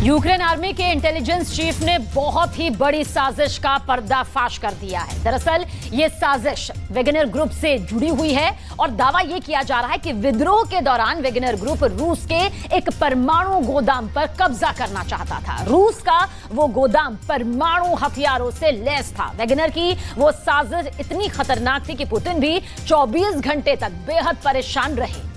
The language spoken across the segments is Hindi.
यूक्रेन आर्मी के इंटेलिजेंस चीफ ने बहुत ही बड़ी साजिश का पर्दाफाश कर दिया है। दरअसल ये साजिश वेगनर ग्रुप से जुड़ी हुई है और दावा यह किया जा रहा है कि विद्रोह के दौरान वेगनर ग्रुप रूस के एक परमाणु गोदाम पर कब्जा करना चाहता था। रूस का वो गोदाम परमाणु हथियारों से लैस था। वेगनर की वो साजिश इतनी खतरनाक थी कि पुतिन भी 24 घंटे तक बेहद परेशान रहे।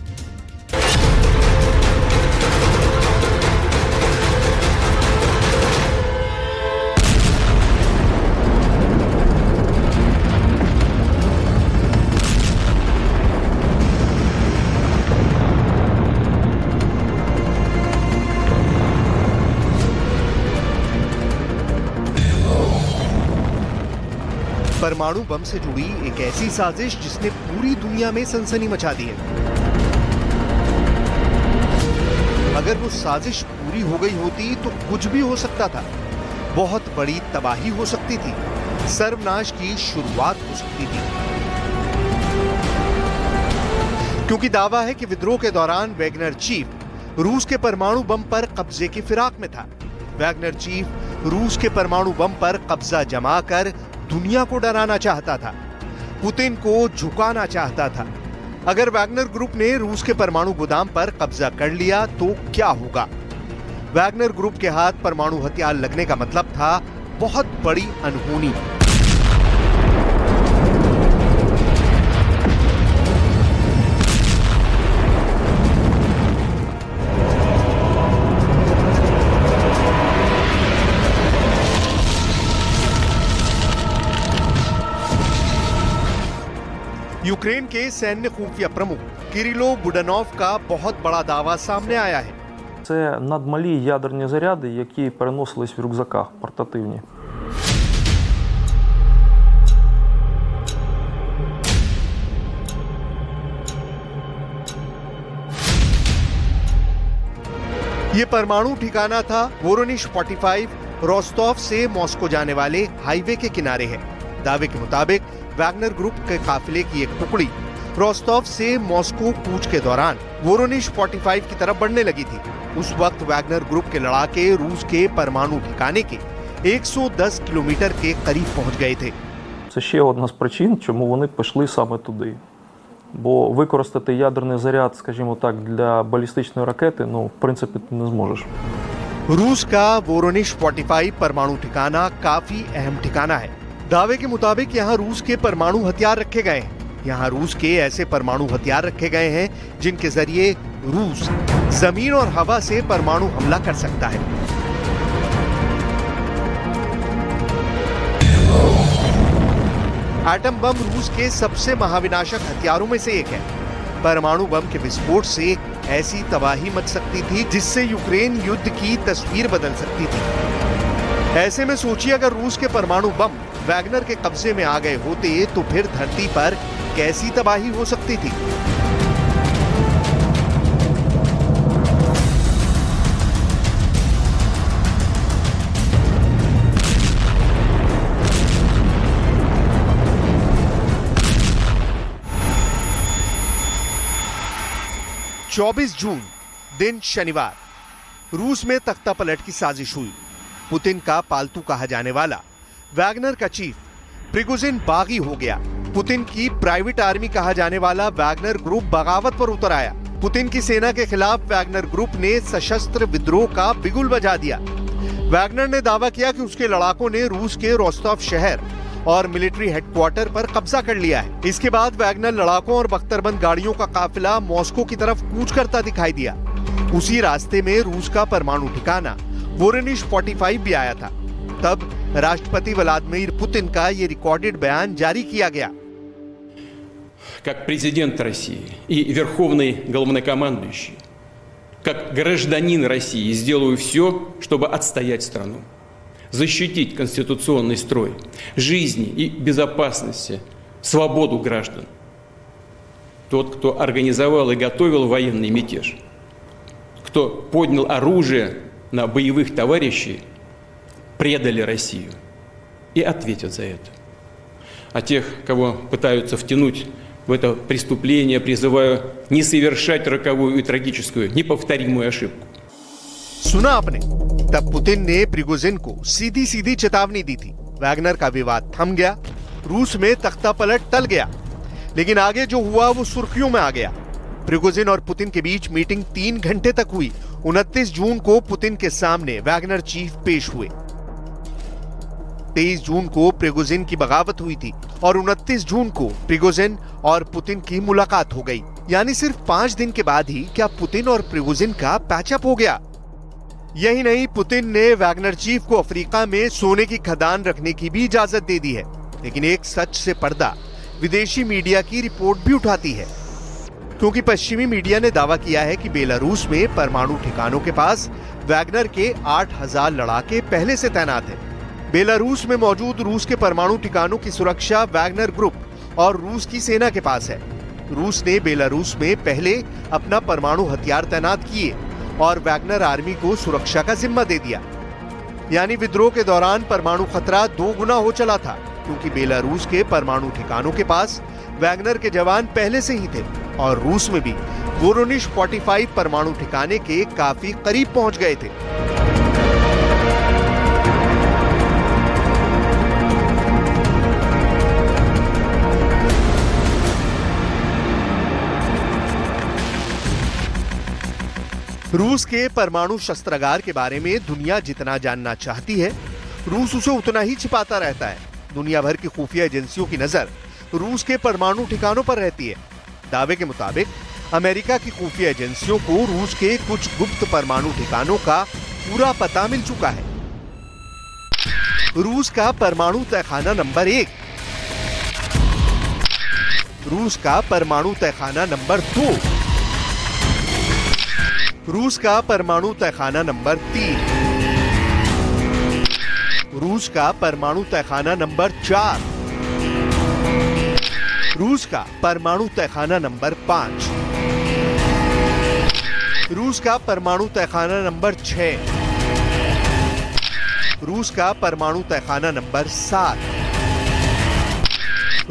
परमाणु बम से जुड़ी एक ऐसी साजिश जिसने पूरी दुनिया में सनसनी मचा दी है। अगर वो साजिश पूरी हो गई होती तो कुछ भी हो सकता था। बहुत बड़ी तबाही हो सकती थी, सर्वनाश की शुरुआत हो सकती थी। क्योंकि दावा है कि विद्रोह के दौरान वैगनर चीफ रूस के परमाणु बम पर कब्जे की फिराक में था। वैगनर चीफ रूस के परमाणु बम पर कब्जा जमाकर दुनिया को डराना चाहता था, पुतिन को झुकाना चाहता था। अगर वैगनर ग्रुप ने रूस के परमाणु गोदाम पर कब्जा कर लिया तो क्या होगा? वैगनर ग्रुप के हाथ परमाणु हथियार लगने का मतलब था बहुत बड़ी अनहोनी। यूक्रेन के सैन्य खुफिया प्रमुख किरिलो बुडानोव का बहुत बड़ा दावा सामने आया है। Це надмалі ядерні заряди, які переносились в рюкзаках портативні. ये परमाणु ठिकाना था वोरोनिश 45 रोस्टोव से मॉस्को जाने वाले हाईवे के किनारे है। दावे के मुताबिक वैगनर ग्रुप के काफिले की एक टुकड़ी रोस्टोव से मॉस्को कूच के दौरान वोरोनिश 45 की तरफ बढ़ने लगी थी। उस वक्त वैगनर ग्रुप के लड़ाके रूस के परमाणु ठिकाने के 110 किलोमीटर के करीब पहुंच गए थे। Це ще одна з причин, чому вони пішли саме туди. Бо використати ядерний заряд, скажімо так, для балістичної ракети, в принципі, ти не зможеш. रूस का वोरोनिश 45 परमाणु ठिकाना काफी अहम ठिकाना है। दावे के मुताबिक यहाँ रूस के परमाणु हथियार रखे गए हैं। यहाँ रूस के ऐसे परमाणु हथियार रखे गए हैं जिनके जरिए रूस जमीन और हवा से परमाणु हमला कर सकता है। एटम बम रूस के सबसे महाविनाशक हथियारों में से एक है। परमाणु बम के विस्फोट से ऐसी तबाही मच सकती थी जिससे यूक्रेन युद्ध की तस्वीर बदल सकती थी। ऐसे में सोचिए अगर रूस के परमाणु बम वैगनर के कब्जे में आ गए होते तो फिर धरती पर कैसी तबाही हो सकती थी। चौबीस जून दिन शनिवार, रूस में तख्ता पलट की साजिश हुई। पुतिन का पालतू कहा जाने वाला वैगनर का चीफ प्रिगोजिन बागी हो गया। पुतिन की प्राइवेट आर्मी कहा जाने वाला वैगनर ग्रुप बगावत पर उतर आया। पुतिन की सेना के खिलाफ वैगनर ग्रुप ने सशस्त्र विद्रोह का बिगुल बजा दिया। वैगनर ने दावा किया कि उसके लड़ाकों ने रूस के रोस्टोव शहर और मिलिट्री हेडक्वार्टर पर कब्जा कर लिया है। इसके बाद वैगनर लड़ाकों और बख्तरबंद गाड़ियों का काफिला मॉस्को की तरफ कूच करता दिखाई दिया। उसी रास्ते में रूस का परमाणु ठिकाना वोरोनिश 45 भी आया था। तब राष्ट्रपति व्लादिमीर पुतिन का ये रिकॉर्डेड बयान जारी किया गया। Как президент России и верховный главнокомандующий, как гражданин России сделаю все, чтобы отстоять страну, защитить конституционный строй, жизни и безопасности, свободу граждан. Тот, кто организовал и готовил военный мятеж, кто поднял оружие на боевых товарищей, предали Россию и ответят за это. А тех, кого пытаются втянуть в это преступление, призываю не совершать роковую и трагическую, неповторимую ошибку. सुना आपने, तब पुतिन ने प्रिगोजिन को सीधी सीधी चेतावनी दी थी। वैगनर का विवाद थम गया, रूस में तख्तापलट टल गया, लेकिन आगे जो हुआ वो सुर्खियों में आ गया। प्रिगोजिन और पुतिन के बीच मीटिंग 3 घंटे तक हुई। 29 जून को पुतिन के सामने वैगनर चीफ पेश हुए। 23 जून को प्रिगोजिन की बगावत हुई थी और 29 जून को प्रिगोजिन और पुतिन की मुलाकात हो गई। यानी सिर्फ 5 दिन के बाद ही क्या पुतिन और प्रिगोजिन का पैचअप हो गया। यही नहीं, पुतिन ने वैगनर चीफ को अफ्रीका में सोने की खदान रखने की भी इजाजत दे दी है। लेकिन एक सच से पर्दा विदेशी मीडिया की रिपोर्ट भी उठाती है, क्योंकि पश्चिमी मीडिया ने दावा किया है कि बेलारूस में परमाणु ठिकानों के पास वैगनर के 8000 लड़ाके पहले से तैनात हैं। बेलारूस में मौजूद रूस के परमाणु ठिकानों की सुरक्षा वैगनर ग्रुप और रूस की सेना के पास है। रूस ने बेलारूस में पहले अपना परमाणु हथियार तैनात किए और वैगनर आर्मी को सुरक्षा का जिम्मा दे दिया। यानी विद्रोह के दौरान परमाणु खतरा 2 गुना हो चला था, क्योंकि बेलारूस के परमाणु ठिकानों के पास वैगनर के जवान पहले से ही थे और रूस में भी वोरोनिश 45 परमाणु ठिकाने के काफी करीब पहुंच गए थे। रूस के परमाणु शस्त्रागार के बारे में दुनिया जितना जानना चाहती है, रूस उसे उतना ही छिपाता रहता है। दुनिया भर की खुफिया एजेंसियों की नजर रूस के परमाणु ठिकानों पर रहती है। दावे के मुताबिक अमेरिका की खुफिया एजेंसियों को रूस के कुछ गुप्त परमाणु ठिकानों का पूरा पता मिल चुका है। रूस का परमाणु तहखाना नंबर 1, रूस का परमाणु तहखाना नंबर 2, रूस का परमाणु तहखाना नंबर 3, रूस का परमाणु तहखाना नंबर 4, रूस का परमाणु तहखाना नंबर 5, रूस का परमाणु तहखाना नंबर 6, रूस का परमाणु तहखाना नंबर 7,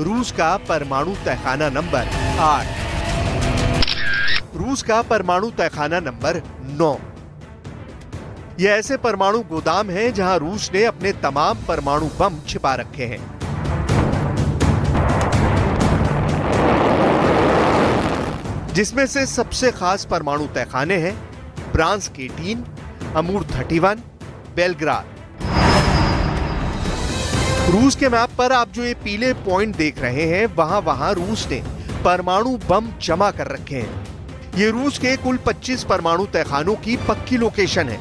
रूस का परमाणु तहखाना नंबर 8, रूस का परमाणु तहखाना नंबर 9। ये ऐसे परमाणु गोदाम हैं जहां रूस ने अपने तमाम परमाणु बम छिपा रखे हैं। जिसमें से सबसे खास परमाणु तहखाने हैं ब्रांस्क 18, अमूर 31, बेलग्राद। रूस के मैप पर आप जो ये पीले पॉइंट देख रहे हैं, वहां रूस ने परमाणु बम जमा कर रखे हैं। ये रूस के कुल 25 परमाणु तहखानों की पक्की लोकेशन है।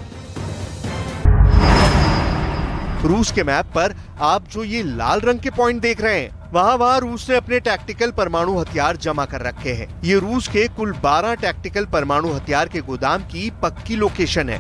रूस के मैप पर आप जो ये लाल रंग के पॉइंट देख रहे हैं, वहां रूस ने अपने टैक्टिकल परमाणु हथियार जमा कर रखे हैं। ये रूस के कुल 12 टैक्टिकल परमाणु हथियार के गोदाम की पक्की लोकेशन है।